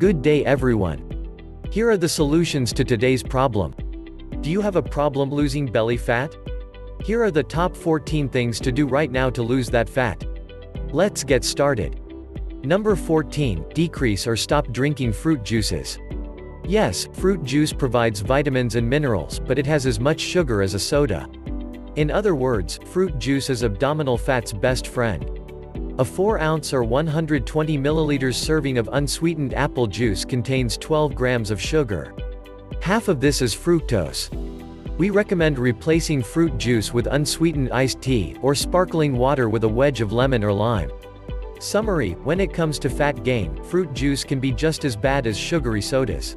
Good day everyone. Here are the solutions to today's problem. Do you have a problem losing belly fat? Here are the top 14 things to do right now to lose that fat. Let's get started. Number 14, decrease or stop drinking fruit juices. Yes, fruit juice provides vitamins and minerals, but it has as much sugar as a soda. In other words, fruit juice is abdominal fat's best friend. A 4-ounce or 120 milliliters serving of unsweetened apple juice contains 12 grams of sugar. Half of this is fructose. We recommend replacing fruit juice with unsweetened iced tea, or sparkling water with a wedge of lemon or lime. Summary: when it comes to fat gain, fruit juice can be just as bad as sugary sodas.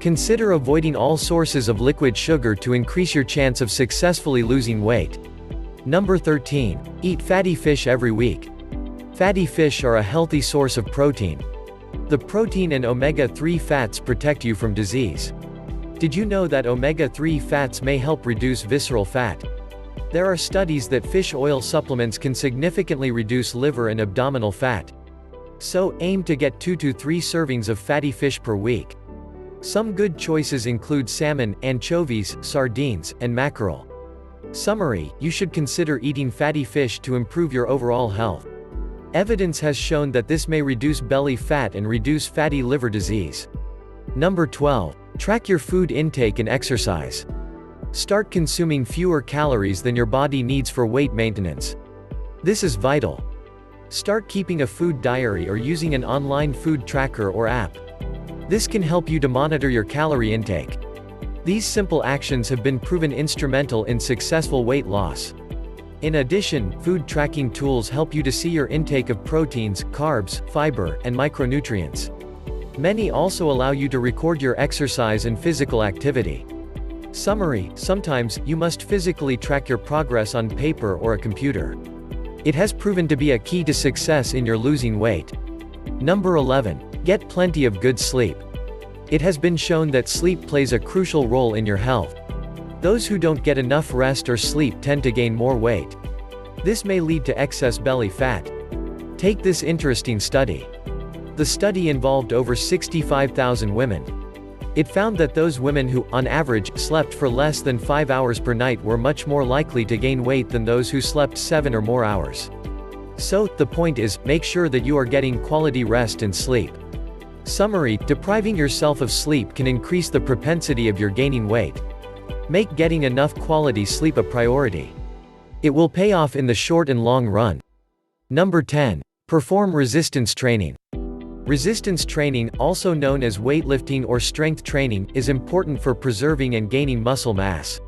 Consider avoiding all sources of liquid sugar to increase your chance of successfully losing weight. Number 13. Eat fatty fish every week. Fatty fish are a healthy source of protein. The protein and omega-3 fats protect you from disease. Did you know that omega-3 fats may help reduce visceral fat? There are studies that fish oil supplements can significantly reduce liver and abdominal fat. So, aim to get 2 to 3 servings of fatty fish per week. Some good choices include salmon, anchovies, sardines, and mackerel. Summary: you should consider eating fatty fish to improve your overall health. Evidence has shown that this may reduce belly fat and reduce fatty liver disease. Number 12. Track your food intake and exercise. Start consuming fewer calories than your body needs for weight maintenance. This is vital. Start keeping a food diary or using an online food tracker or app. This can help you to monitor your calorie intake. These simple actions have been proven instrumental in successful weight loss. In addition, food tracking tools help you to see your intake of proteins, carbs, fiber, and micronutrients. Many also allow you to record your exercise and physical activity. Summary: sometimes, you must physically track your progress on paper or a computer. It has proven to be a key to success in your losing weight. Number 11. Get plenty of good sleep. It has been shown that sleep plays a crucial role in your health. Those who don't get enough rest or sleep tend to gain more weight. This may lead to excess belly fat. Take this interesting study. The study involved over 65,000 women. It found that those women who, on average, slept for less than 5 hours per night were much more likely to gain weight than those who slept 7 or more hours. So, the point is, make sure that you are getting quality rest and sleep. Summary: depriving yourself of sleep can increase the propensity of your gaining weight. Make getting enough quality sleep a priority. It will pay off in the short and long run. Number 10. Perform resistance training. Resistance training, also known as weightlifting or strength training, is important for preserving and gaining muscle mass.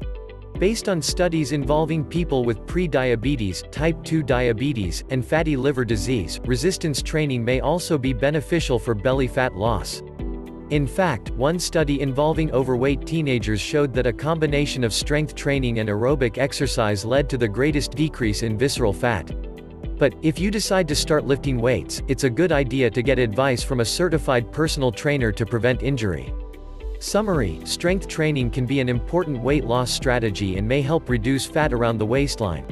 Based on studies involving people with pre-diabetes, type 2 diabetes, and fatty liver disease, resistance training may also be beneficial for belly fat loss. In fact, one study involving overweight teenagers showed that a combination of strength training and aerobic exercise led to the greatest decrease in visceral fat. But, if you decide to start lifting weights, it's a good idea to get advice from a certified personal trainer to prevent injury. Summary: strength training can be an important weight loss strategy and may help reduce fat around the waistline.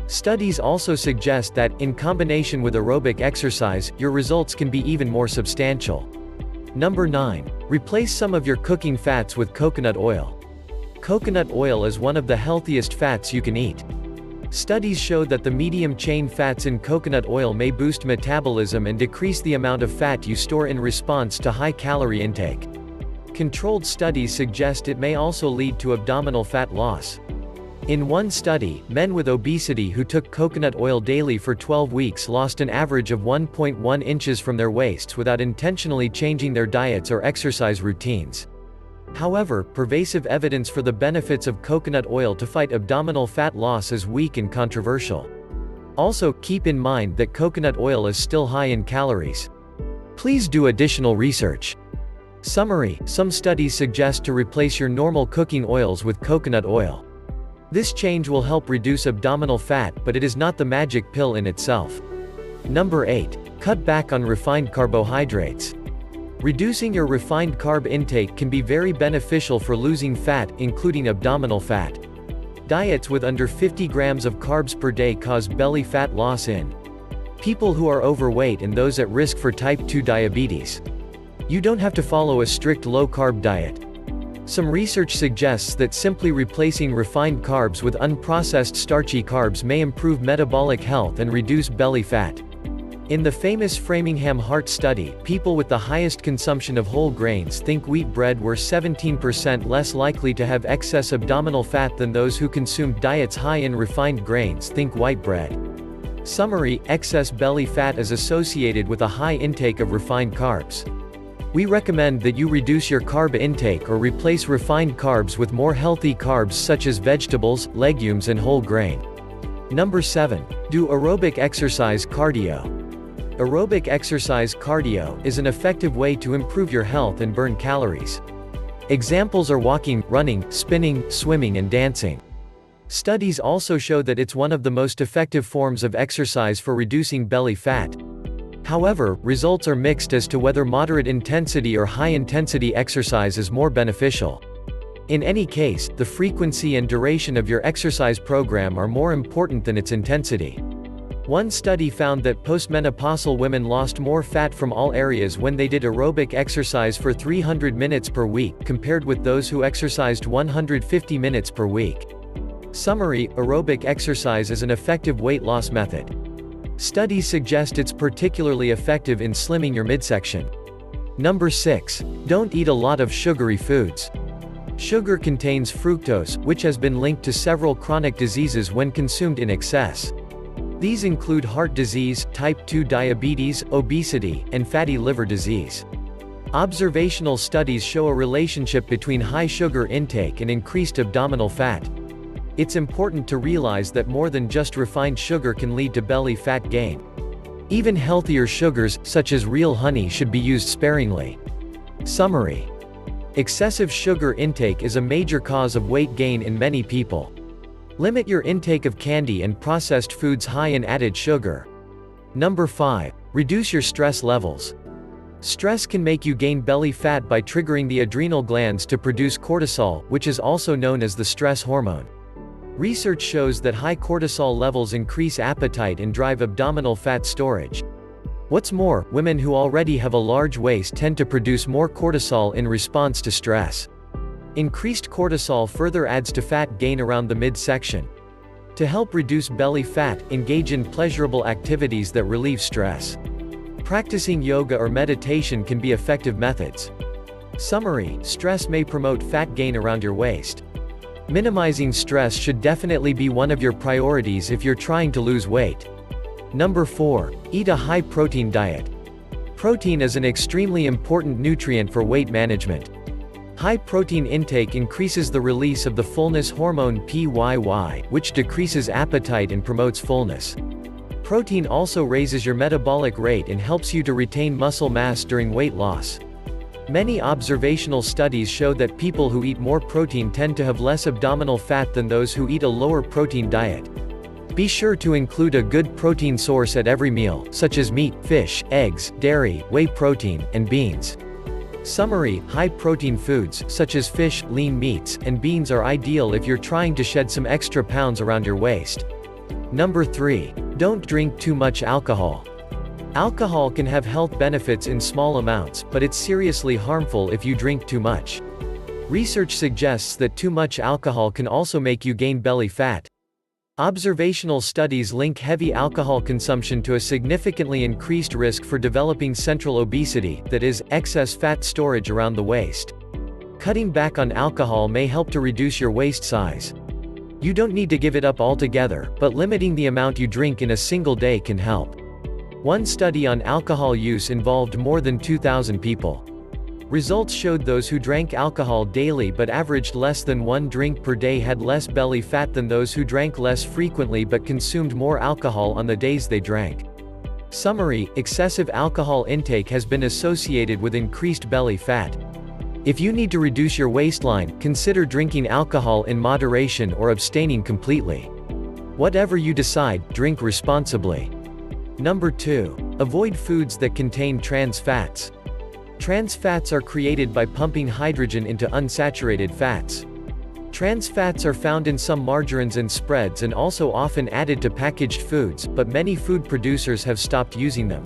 Studies also suggest that, in combination with aerobic exercise, your results can be even more substantial. Number 9. Replace some of your cooking fats with coconut oil. Coconut oil is one of the healthiest fats you can eat. Studies show that the medium-chain fats in coconut oil may boost metabolism and decrease the amount of fat you store in response to high-calorie intake. Controlled studies suggest it may also lead to abdominal fat loss. In one study, men with obesity who took coconut oil daily for 12 weeks lost an average of 1.1 inches from their waists without intentionally changing their diets or exercise routines. However, pervasive evidence for the benefits of coconut oil to fight abdominal fat loss is weak and controversial. Also, keep in mind that coconut oil is still high in calories. Please do additional research. Summary: some studies suggest to replace your normal cooking oils with coconut oil. This change will help reduce abdominal fat, but it is not the magic pill in itself. Number 8. Cut back on refined carbohydrates. Reducing your refined carb intake can be very beneficial for losing fat, including abdominal fat. Diets with under 50 grams of carbs per day cause belly fat loss in people who are overweight and those at risk for type 2 diabetes. You don't have to follow a strict low-carb diet. Some research suggests that simply replacing refined carbs with unprocessed starchy carbs may improve metabolic health and reduce belly fat. In the famous Framingham Heart Study, people with the highest consumption of whole grains think wheat bread were 17% less likely to have excess abdominal fat than those who consumed diets high in refined grains think white bread. Summary: excess belly fat is associated with a high intake of refined carbs. We recommend that you reduce your carb intake or replace refined carbs with more healthy carbs such as vegetables, legumes and whole grain. Number 7. Do aerobic exercise cardio. Aerobic exercise cardio is an effective way to improve your health and burn calories. Examples are walking, running, spinning, swimming and dancing. Studies also show that it's one of the most effective forms of exercise for reducing belly fat. However, results are mixed as to whether moderate intensity or high intensity exercise is more beneficial. In any case, the frequency and duration of your exercise program are more important than its intensity. One study found that postmenopausal women lost more fat from all areas when they did aerobic exercise for 300 minutes per week, compared with those who exercised 150 minutes per week. Summary: aerobic exercise is an effective weight loss method. Studies suggest it's particularly effective in slimming your midsection. Number 6. Don't eat a lot of sugary foods. Sugar contains fructose, which has been linked to several chronic diseases when consumed in excess. These include heart disease, type 2 diabetes, obesity, and fatty liver disease. Observational studies show a relationship between high sugar intake and increased abdominal fat. It's important to realize that more than just refined sugar can lead to belly fat gain. Even healthier sugars, such as real honey, should be used sparingly. Summary: excessive sugar intake is a major cause of weight gain in many people. Limit your intake of candy and processed foods high in added sugar. Number 5. Reduce your stress levels. Stress can make you gain belly fat by triggering the adrenal glands to produce cortisol, which is also known as the stress hormone. Research shows that high cortisol levels increase appetite and drive abdominal fat storage. What's more, women who already have a large waist tend to produce more cortisol in response to stress. Increased cortisol further adds to fat gain around the midsection. To help reduce belly fat, engage in pleasurable activities that relieve stress. Practicing yoga or meditation can be effective methods. Summary: stress may promote fat gain around your waist. Minimizing stress should definitely be one of your priorities if you're trying to lose weight. Number 4. Eat a high-protein diet. Protein is an extremely important nutrient for weight management. High protein intake increases the release of the fullness hormone PYY, which decreases appetite and promotes fullness. Protein also raises your metabolic rate and helps you to retain muscle mass during weight loss. Many observational studies show that people who eat more protein tend to have less abdominal fat than those who eat a lower protein diet. Be sure to include a good protein source at every meal, such as meat, fish, eggs, dairy, whey protein, and beans. Summary: high-protein foods, such as fish, lean meats, and beans are ideal if you're trying to shed some extra pounds around your waist. Number 3. Don't drink too much alcohol. Alcohol can have health benefits in small amounts, but it's seriously harmful if you drink too much. Research suggests that too much alcohol can also make you gain belly fat. Observational studies link heavy alcohol consumption to a significantly increased risk for developing central obesity, that is, excess fat storage around the waist. Cutting back on alcohol may help to reduce your waist size. You don't need to give it up altogether, but limiting the amount you drink in a single day can help. One study on alcohol use involved more than 2,000 people. Results showed those who drank alcohol daily but averaged less than 1 drink per day had less belly fat than those who drank less frequently but consumed more alcohol on the days they drank. Summary: excessive alcohol intake has been associated with increased belly fat. If you need to reduce your waistline, consider drinking alcohol in moderation or abstaining completely. Whatever you decide, drink responsibly. Number 2. Avoid foods that contain trans fats. Trans fats are created by pumping hydrogen into unsaturated fats. Trans fats are found in some margarines and spreads and also often added to packaged foods, but many food producers have stopped using them.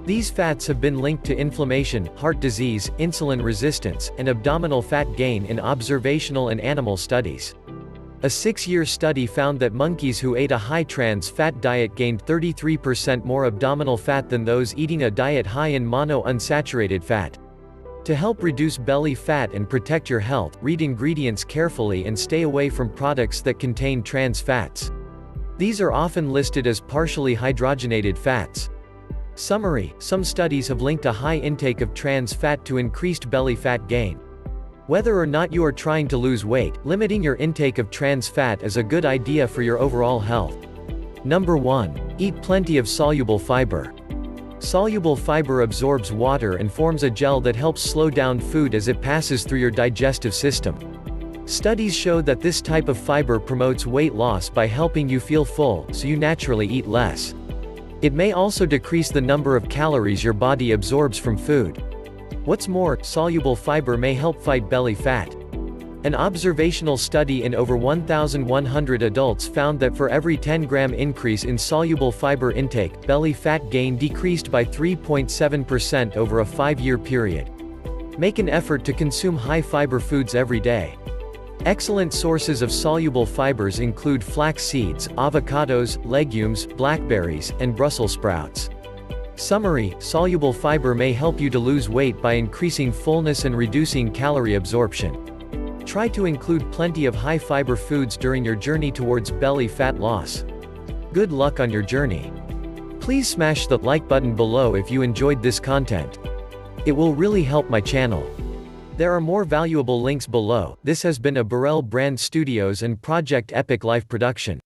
These fats have been linked to inflammation, heart disease, insulin resistance, and abdominal fat gain in observational and animal studies. A 6-year study found that monkeys who ate a high trans fat diet gained 33% more abdominal fat than those eating a diet high in monounsaturated fat. To help reduce belly fat and protect your health, read ingredients carefully and stay away from products that contain trans fats. These are often listed as partially hydrogenated fats. Summary: some studies have linked a high intake of trans fat to increased belly fat gain. Whether or not you are trying to lose weight, limiting your intake of trans fat is a good idea for your overall health. Number 1. Eat plenty of soluble fiber. Soluble fiber absorbs water and forms a gel that helps slow down food as it passes through your digestive system. Studies show that this type of fiber promotes weight loss by helping you feel full, so you naturally eat less. It may also decrease the number of calories your body absorbs from food. What's more, soluble fiber may help fight belly fat. An observational study in over 1,100 adults found that for every 10-gram increase in soluble fiber intake, belly fat gain decreased by 3.7% over a 5-year period. Make an effort to consume high-fiber foods every day. Excellent sources of soluble fibers include flax seeds, avocados, legumes, blackberries, and Brussels sprouts. Summary: soluble fiber may help you to lose weight by increasing fullness and reducing calorie absorption. Try to include plenty of high-fiber foods during your journey towards belly fat loss. Good luck on your journey. Please smash the like button below if you enjoyed this content. It will really help my channel. There are more valuable links below. This has been a Burrell Brand Studios and Project Epic Life production.